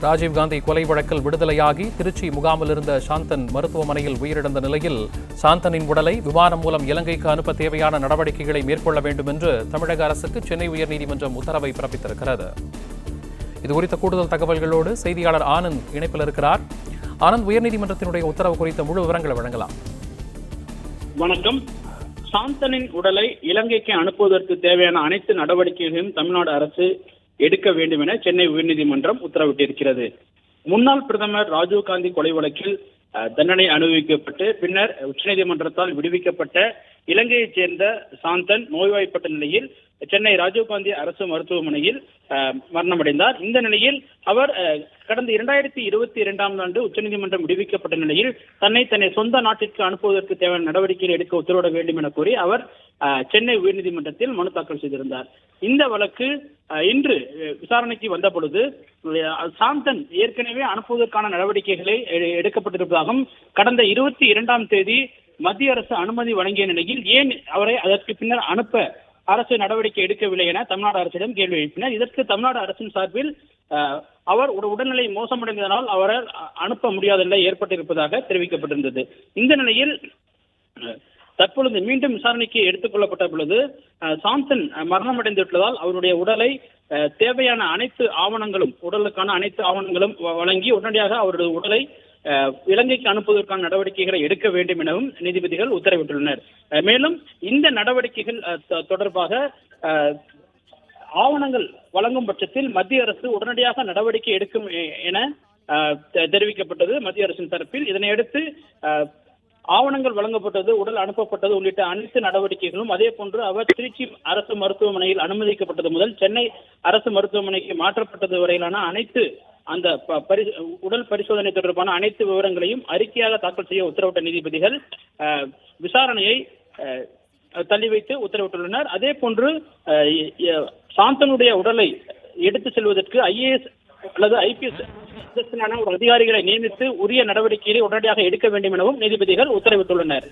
ராஜீவ்காந்தி கொலை வழக்கில் விடுதலையாகி திருச்சி முகாமில் இருந்த சாந்தன் மருத்துவமனையில் உயிரிழந்த நிலையில் சாந்தனின் உடலை விமானம் மூலம் இலங்கைக்கு அனுப்ப தேவையான நடவடிக்கைகளை மேற்கொள்ள வேண்டும் என்று தமிழக அரசுக்கு சென்னை உயர்நீதிமன்றம் உத்தரவை பிறப்பித்திருக்கிறது. இதுகுறித்த கூடுதல் தகவல்களோடு செய்தியாளர் ஆனந்த் இணைப்பில் இருக்கிறார். ஆனந்த், உயர்நீதிமன்றத்தினுடைய உத்தரவு குறித்த முழு விவரங்களை வழங்கலாம். வணக்கம். சாந்தனின் உடலை இலங்கைக்கு அனுப்புவதற்கு தேவையான அனைத்து நடவடிக்கைகளையும் தமிழ்நாடு அரசு எடுக்க வேண்டும் என சென்னை உயர்நீதிமன்றம் உத்தரவிட்டிருக்கிறது. முன்னாள் பிரதமர் ராஜீவ்காந்தி கொலை வழக்கில் தண்டனை அனுபவிக்கப்பட்டு பின்னர் உச்சநீதிமன்றத்தால் விடுவிக்கப்பட்ட இலங்கையைச் சேர்ந்த சாந்தன் நோய்வாய்ப்பட்ட நிலையில் சென்னை ராஜீவ்காந்தி அரசு மருத்துவமனையில் மரணமடைந்தார். இந்த நிலையில் அவர் கடந்த 2022ஆம் ஆண்டு உச்சநீதிமன்றம் விடுவிக்கப்பட்ட நிலையில் தன்னை சொந்த நாட்டிற்கு அனுப்புவதற்கு தேவையான நடவடிக்கைகள் எடுக்க உத்தரவிட வேண்டும் என கூறி அவர் சென்னை உயர்நீதிமன்றத்தில் மனு தாக்கல் செய்திருந்தார். இந்த வழக்கு இன்று விசாரணைக்கு வந்த பொழுது சாந்தன் ஏற்கனவே அனுப்புவதற்கான நடவடிக்கைகளை எடுக்கப்பட்டிருப்பதாகவும் கடந்த 22ஆம் தேதி மத்திய அரசு அனுமதி வழங்கிய நிலையில் ஏன் அவரை அதற்கு பின்னர் அனுப்ப அரசு நடவடிக்கை எடுக்கவில்லை என தமிழ்நாடு அரசிடம் கேள்வி எழுப்பினர். இதற்கு தமிழ்நாடு அரசின் சார்பில் அவர் உடல்நிலை மோசமடைந்ததனால் அவரால் அனுப்ப முடியாத நிலை ஏற்பட்டிருப்பதாக தெரிவிக்கப்பட்டிருந்தது. இந்த நிலையில் தற்பொழுது மீண்டும் விசாரணைக்கு எடுத்துக் கொள்ளப்பட்ட பொழுது சாந்தன் மரணமடைந்துள்ளதால் அவருடைய உடலை தேவையான அனைத்து ஆவணங்களும் உடலுக்கான அனைத்து ஆவணங்களும் வழங்கி உடனடியாக அவருடைய உடலை இலங்கைக்கு அனுப்புவதற்கான நடவடிக்கைகளை எடுக்க வேண்டும் எனவும் நீதிபதிகள் உத்தரவிட்டுள்ளனர். மேலும் இந்த நடவடிக்கைகள் தொடர்பாக ஆவணங்கள் வழங்கும் பட்சத்தில் மத்திய அரசு உடனடியாக நடவடிக்கை எடுக்கும் என தெரிவிக்கப்பட்டது மத்திய அரசின் தரப்பில். இதனையடுத்து ஆவணங்கள் வழங்கப்பட்டது, உடல் அனுப்பப்பட்டது உள்ளிட்ட அனைத்து நடவடிக்கைகளும் அதே போன்று அவர் திருச்சி அரசு மருத்துவமனையில் அனுமதிக்கப்பட்டது முதல் சென்னை அரசு மருத்துவமனைக்கு மாற்றப்பட்டது வரையிலான அனைத்து அந்த உடல் பரிசோதனை தொடர்பான அனைத்து விவரங்களையும் அறிக்கையாக தாக்கல் செய்ய உத்தரவிட்ட நீதிபதிகள் விசாரணையை தள்ளி வைத்து உத்தரவிட்டுள்ளனர். அதே போன்று சாந்தனுடைய உடலை எடுத்து செல்வதற்கு IAS அல்லது IPS ஒரு அதிகாரிகளை நியமித்து உரிய நடவடிக்கைகளை உடனடியாக எடுக்க வேண்டும் எனவும் நீதிபதிகள் உத்தரவிட்டுள்ளனர்.